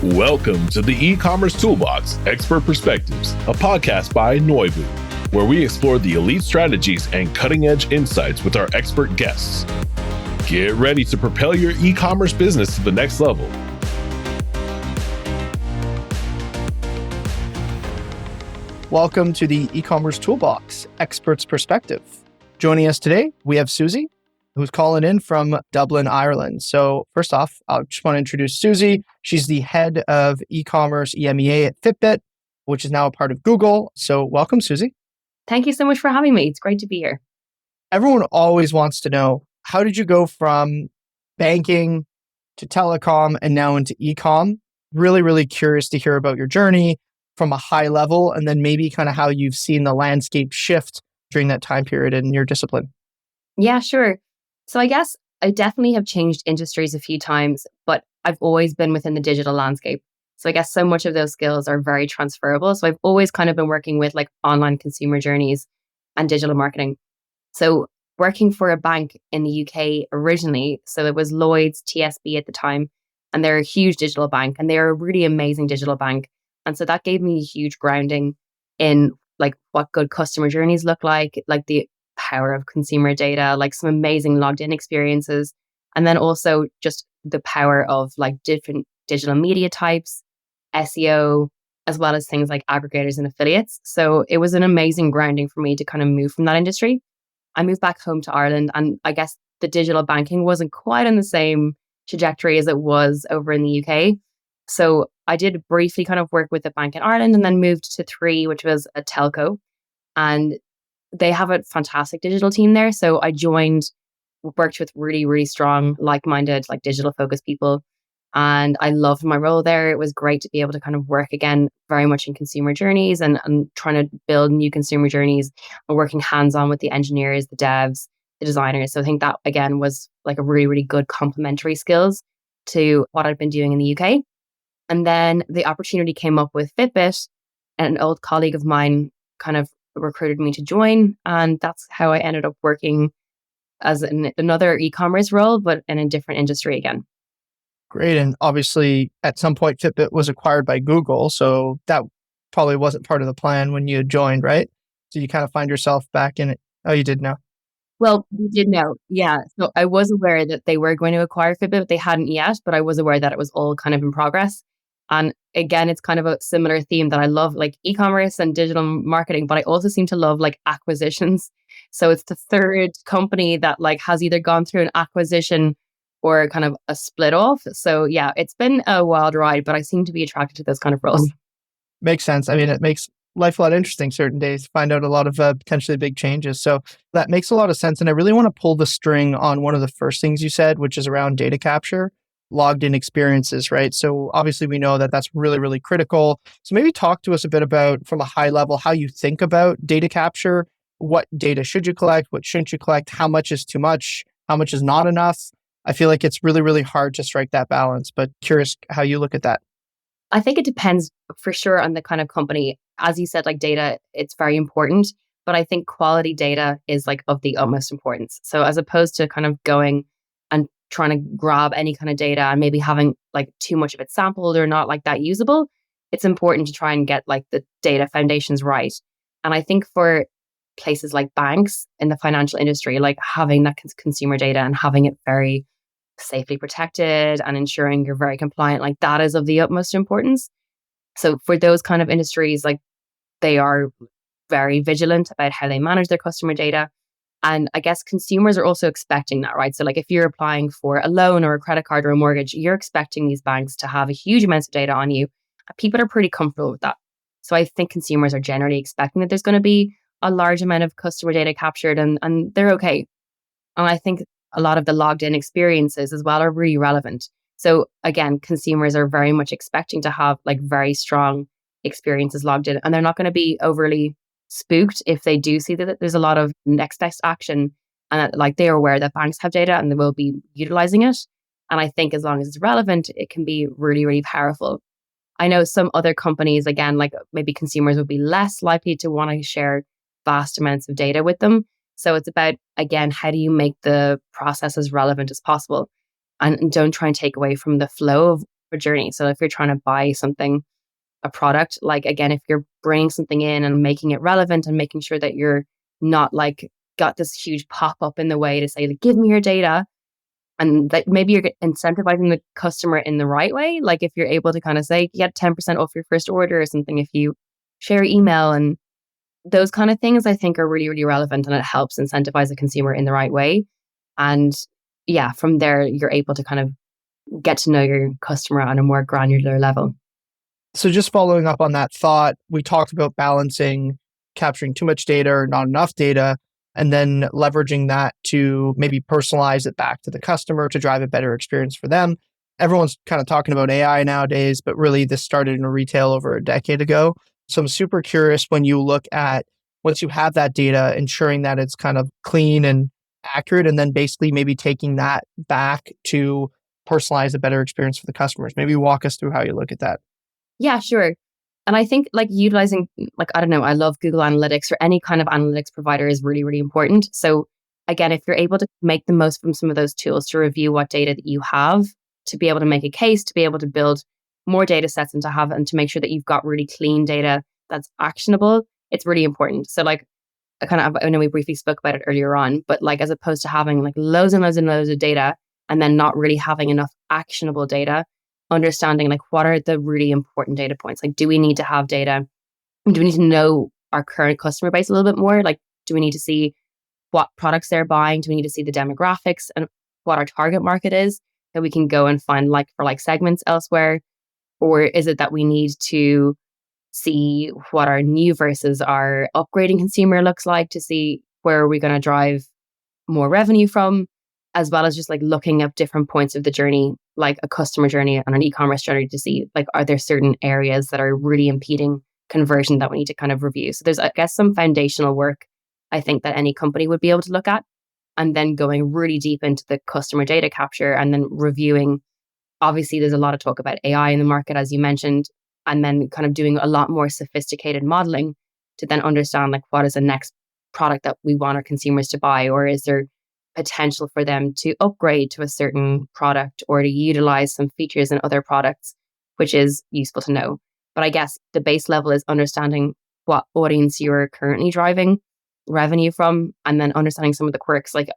Welcome to the Ecommerce Toolbox Expert Perspectives, a podcast by Noibu, where we explore the elite strategies and cutting-edge insights with our expert guests. Get ready to propel your e-commerce business to the next level. Welcome to the Ecommerce Toolbox Expert's Perspective. Joining us today, we have Susie, who's calling in from Dublin, Ireland. So first off, I just want to introduce Susie. She's the head of e-commerce EMEA at Fitbit, which is now a part of Google. So welcome, Susie. Thank you so much for having me. It's great to be here. Everyone always wants to know, how did you go from banking to telecom and now into e-com? Really curious to hear about your journey from a high level, and then maybe kind of how you've seen the landscape shift during that time period in your discipline. Yeah, sure. So I guess I definitely have changed industries a few times, but I've always been within the digital landscape. So I guess so much of those skills are very transferable. So I've always kind of been working with like online consumer journeys and digital marketing. So working for a bank in the UK originally, so it was Lloyds TSB at the time, and they're a huge digital bank and they're a really amazing digital bank. And so that gave me a huge grounding in like what good customer journeys look like the power of consumer data, like some amazing logged in experiences. And then also just the power of like different digital media types, SEO, as well as things like aggregators and affiliates. So it was an amazing grounding for me to kind of move from that industry. I moved back home to Ireland, and I guess the digital banking wasn't quite on the same trajectory as it was over in the UK. So I did briefly kind of work with a bank in Ireland and then moved to Three, which was a telco. And they have a fantastic digital team there. So I joined, worked with really strong, like-minded, like digital focused people. And I loved my role there. It was great to be able to kind of work again, very much in consumer journeys and trying to build new consumer journeys and working hands-on with the engineers, the devs, the designers. So I think that again was like a really good complementary skills to what I'd been doing in the UK. And then the opportunity came up with Fitbit, and an old colleague of mine kind of recruited me to join. And that's how I ended up working as another e-commerce role, but in a different industry again. Great. And obviously, at some point, Fitbit was acquired by Google. So that probably wasn't part of the plan when you had joined, right? So you kind of find yourself back in it. Oh, you did know. Well, we did know. Yeah. So I was aware that they were going to acquire Fitbit, but they hadn't yet. But I was aware that it was all kind of in progress. And again, it's kind of a similar theme that I love like e-commerce and digital marketing, but I also seem to love like acquisitions. So it's the third company that like has either gone through an acquisition or kind of a split off. So yeah, it's been a wild ride, but I seem to be attracted to those kind of roles. Makes sense. I mean, it makes life a lot interesting certain days, find out a lot of potentially big changes. So that makes a lot of sense. And I really want to pull the string on one of the first things you said, which is around data capture, logged in experiences, right? So obviously we know that that's really critical. So maybe talk to us a bit about, from a high level, how you think about data capture. What data should you collect? What shouldn't you collect? How much is too much? How much is not enough? I feel like it's really hard to strike that balance, but curious how you look at that. I think it depends for sure on the kind of company. As you said, like data, it's very important, but I think quality data is like of the utmost importance. So as opposed to kind of going and trying to grab any kind of data and maybe having like too much of it sampled or not like that usable, it's important to try and get like the data foundations right. And I think for places like banks in the financial industry, like having that consumer data and having it very safely protected and ensuring you're very compliant, like that is of the utmost importance. So for those kind of industries, like they are very vigilant about how they manage their customer data. And I guess consumers are also expecting that, right? So like if you're applying for a loan or a credit card or a mortgage, you're expecting these banks to have a huge amount of data on you. People are pretty comfortable with that. So I think consumers are generally expecting that there's going to be a large amount of customer data captured, and they're okay. And I think a lot of the logged in experiences as well are really relevant. So again, consumers are very much expecting to have like very strong experiences logged in, and they're not going to be overly spooked if they do see that there's a lot of next best action and that, like they are aware that banks have data and they will be utilizing it. And I think as long as it's relevant, it can be really powerful. I know some other companies, again, like maybe consumers would be less likely to want to share vast amounts of data with them. So it's about, again, how do you make the process as relevant as possible? And don't try and take away from the flow of a journey. So if you're trying to buy something, a product, like again, if you're bringing something in and making it relevant and making sure that you're not like got this huge pop up in the way to say, like, give me your data, and that maybe you're incentivizing the customer in the right way. Like if you're able to kind of say, get 10% off your first order or something if you share email, and those kind of things I think are really, really relevant, and it helps incentivize the consumer in the right way. And yeah, from there, you're able to kind of get to know your customer on a more granular level. So just following up on that thought, we talked about balancing capturing too much data or not enough data, and then leveraging that to maybe personalize it back to the customer to drive a better experience for them. Everyone's kind of talking about AI nowadays, but really this started in retail over a decade ago. So I'm super curious, when you look at, once you have that data, ensuring that it's kind of clean and accurate, and then basically maybe taking that back to personalize a better experience for the customers. Maybe walk us through how you look at that. Yeah, sure. And I think like utilizing, like, I don't know, I love Google Analytics, or any kind of analytics provider is really, really important. So again, if you're able to make the most from some of those tools to review what data that you have, to be able to make a case, to be able to build more data sets, and to have, and to make sure that you've got really clean data that's actionable, it's really important. So like, I know we briefly spoke about it earlier on, but like as opposed to having like loads and loads and loads of data and then not really having enough actionable data, understanding like what are the really important data points? Like, do we need to have data? Do we need to know our current customer base a little bit more? Like, do we need to see what products they're buying? Do we need to see the demographics and what our target market is, that we can go and find like for like segments elsewhere? Or is it that we need to see what our new versus our upgrading consumer looks like, to see where are we going to drive more revenue from, as well as just like looking at different points of the journey, like a customer journey and an e-commerce journey, to see like, are there certain areas that are really impeding conversion that we need to kind of review. So there's, I guess, some foundational work I think that any company would be able to look at, and then going really deep into the customer data capture, and then reviewing. Obviously, there's a lot of talk about AI in the market, as you mentioned, and then kind of doing a lot more sophisticated modeling to then understand like, what is the next product that we want our consumers to buy, or is there potential for them to upgrade to a certain product or to utilize some features in other products, which is useful to know. But I guess the base level is understanding what audience you're currently driving revenue from, and then understanding some of the quirks, like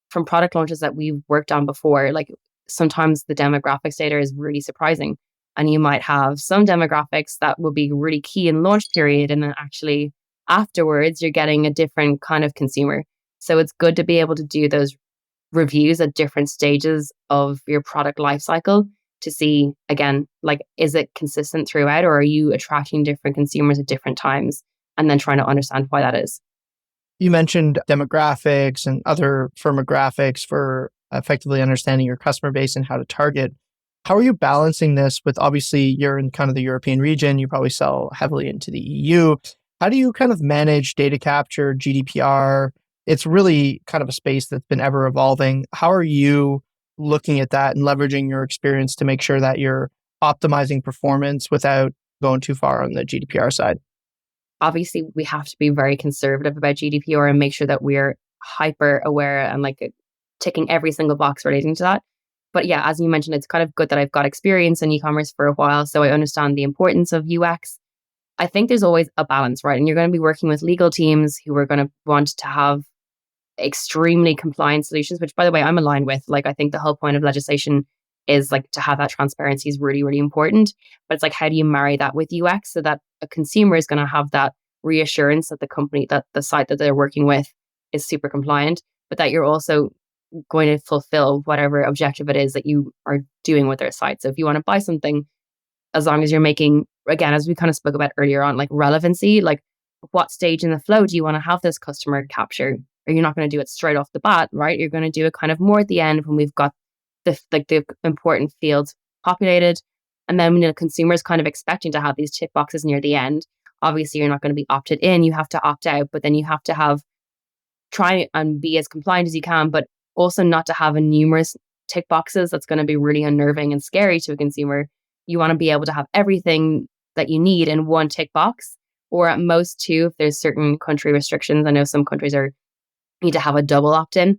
from product launches that we've worked on before. Like sometimes the demographics data is really surprising, and you might have some demographics that will be really key in launch period, and then actually afterwards you're getting a different kind of consumer. So it's good to be able to do those reviews at different stages of your product life cycle to see, again, like, is it consistent throughout, or are you attracting different consumers at different times, and then trying to understand why that is. You mentioned demographics and other firmographics for effectively understanding your customer base and how to target. How are you balancing this with, obviously, you're in kind of the European region, you probably sell heavily into the EU. How do you kind of manage data capture, GDPR? It's really kind of a space that's been ever evolving. How are you looking at that and leveraging your experience to make sure that you're optimizing performance without going too far on the GDPR side? Obviously, we have to be very conservative about GDPR and make sure that we're hyper aware and like ticking every single box relating to that. But yeah, as you mentioned, it's kind of good that I've got experience in e-commerce for a while, so I understand the importance of UX. I think there's always a balance, right? And you're going to be working with legal teams who are going to want to have extremely compliant solutions, which, by the way, I'm aligned with. Like, I think the whole point of legislation is like to have that transparency is really, really important. But it's like, how do you marry that with UX so that a consumer is going to have that reassurance that the company, that the site that they're working with is super compliant, but that you're also going to fulfill whatever objective it is that you are doing with their site. So if you want to buy something, as long as you're making, again, as we kind of spoke about earlier on, like relevancy, like what stage in the flow do you want to have this customer capture? Or you're not going to do it straight off the bat, right? You're going to do it kind of more at the end when we've got the important fields populated. And then when the consumer is kind of expecting to have these tick boxes near the end, obviously you're not going to be opted in, you have to opt out, but then you have to try and be as compliant as you can, but also not to have a numerous tick boxes. That's going to be really unnerving and scary to a consumer. You want to be able to have everything that you need in one tick box, or at most two if there's certain country restrictions. I know some countries need to have a double opt-in.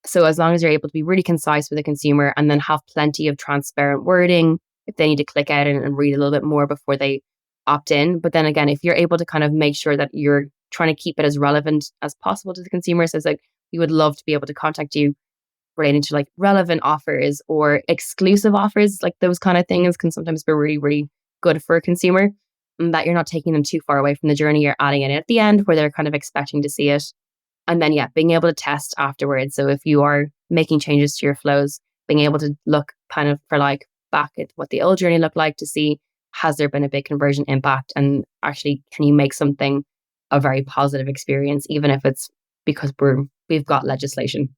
So as long as you're able to be really concise with the consumer and then have plenty of transparent wording, if they need to click out and read a little bit more before they opt in. But then again, if you're able to kind of make sure that you're trying to keep it as relevant as possible to the consumer, so it's like, we would love to be able to contact you relating to like relevant offers or exclusive offers, like those kind of things can sometimes be really, really good for a consumer, and that you're not taking them too far away from the journey. You're adding it at the end where they're kind of expecting to see it. And then, being able to test afterwards. So if you are making changes to your flows, being able to look kind of for like back at what the old journey looked like to see, has there been a big conversion impact? And actually, can you make something a very positive experience, even if it's because we've got legislation?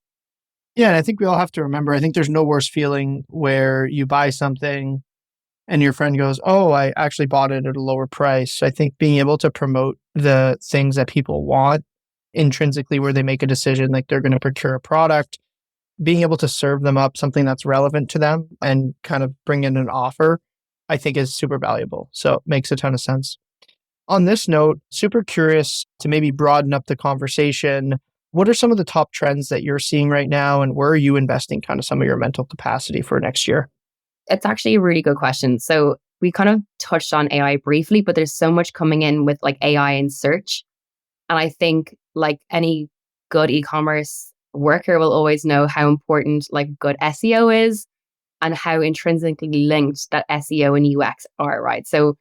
Yeah, and I think we all have to remember, I think there's no worse feeling where you buy something and your friend goes, oh, I actually bought it at a lower price. So I think being able to promote the things that people want intrinsically where they make a decision, like they're going to procure a product, being able to serve them up something that's relevant to them and kind of bring in an offer, I think is super valuable. So it makes a ton of sense. On this note, super curious to maybe broaden up the conversation. What are some of the top trends that you're seeing right now, and where are you investing kind of some of your mental capacity for next year? It's actually a really good question. So we kind of touched on AI briefly, but there's so much coming in with like AI and search. And I think like any good e-commerce worker will always know how important like good SEO is and how intrinsically linked that SEO and UX are, right? So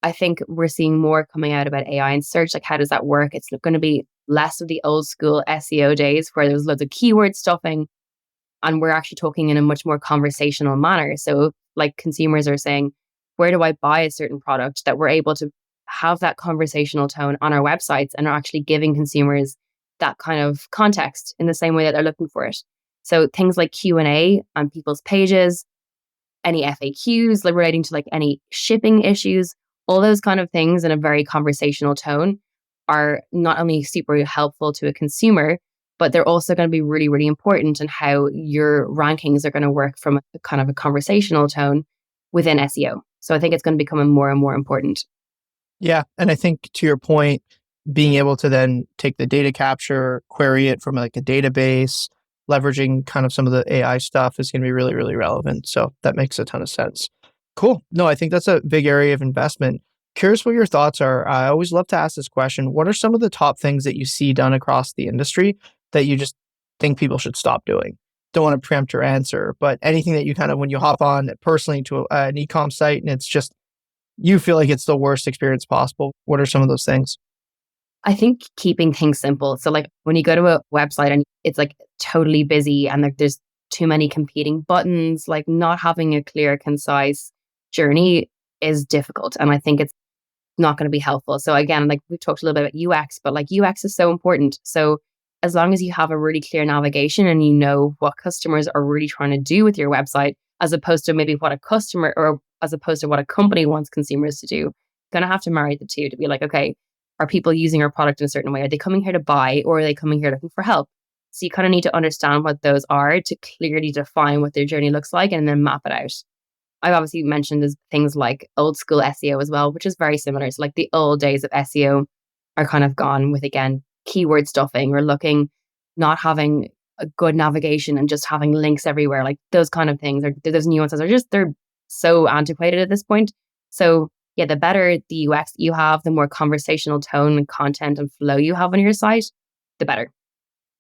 I think we're seeing more coming out about AI and search. Like, how does that work? It's going to be less of the old school SEO days where there's loads of keyword stuffing, and we're actually talking in a much more conversational manner. So like consumers are saying, where do I buy a certain product? That we're able to have that conversational tone on our websites and are actually giving consumers that kind of context in the same way that they're looking for it. So things like Q&A on people's pages, any FAQs like relating to like any shipping issues, all those kind of things in a very conversational tone are not only super helpful to a consumer, but they're also going to be really, really important in how your rankings are going to work from a kind of a conversational tone within SEO. So I think it's going to become more and more important. Yeah. And I think to your point, being able to then take the data capture, query it from like a database, leveraging kind of some of the AI stuff is going to be really, really relevant. So that makes a ton of sense. Cool. No, I think that's a big area of investment. Curious what your thoughts are. I always love to ask this question. What are some of the top things that you see done across the industry that you just think people should stop doing? Don't want to preempt your answer, but anything that you kind of, when you hop on personally to an e-com site and it's just, you feel like it's the worst experience possible. What are some of those things? I think keeping things simple. So like when you go to a website and it's like totally busy and like there's too many competing buttons, like not having a clear, concise journey is difficult. And I think it's not going to be helpful. So again, like we've talked a little bit about UX, but like UX is so important. So as long as you have a really clear navigation and you know what customers are really trying to do with your website, as opposed to maybe what a customer or as opposed to what a company wants consumers to do, you're going to have to marry the two to be like, okay, are people using our product in a certain way? Are they coming here to buy or are they coming here looking for help? So you kind of need to understand what those are to clearly define what their journey looks like and then map it out. I've obviously mentioned as things like old school SEO as well, which is very similar. So like the old days of SEO are kind of gone with, again, keyword stuffing or not having a good navigation and just having links everywhere. Like those kind of things, or those nuances they're so antiquated at this point. So yeah, the better the UX you have, the more conversational tone and content and flow you have on your site, the better.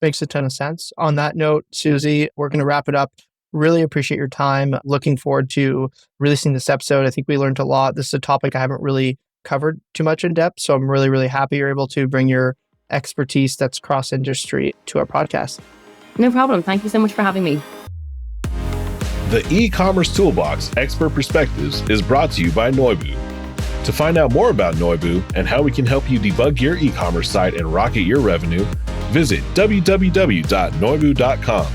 Makes a ton of sense. On that note, Susie, we're going to wrap it up. Really appreciate your time. Looking forward to releasing this episode. I think we learned a lot. This is a topic I haven't really covered too much in depth. So I'm really, really happy you're able to bring your expertise that's cross-industry to our podcast. No problem. Thank you so much for having me. The Ecommerce Toolbox Expert Perspectives is brought to you by Noibu. To find out more about Noibu and how we can help you debug your e-commerce site and rocket your revenue, visit www.noibu.com.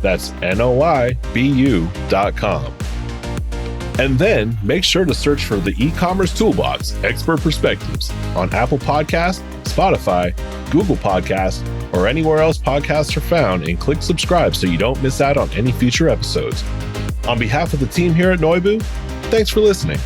That's Noibu.com. And then make sure to search for the Ecommerce Toolbox Expert Perspectives on Apple Podcasts, Spotify, Google Podcasts, or anywhere else podcasts are found, and click subscribe so you don't miss out on any future episodes. On behalf of the team here at Noibu, thanks for listening.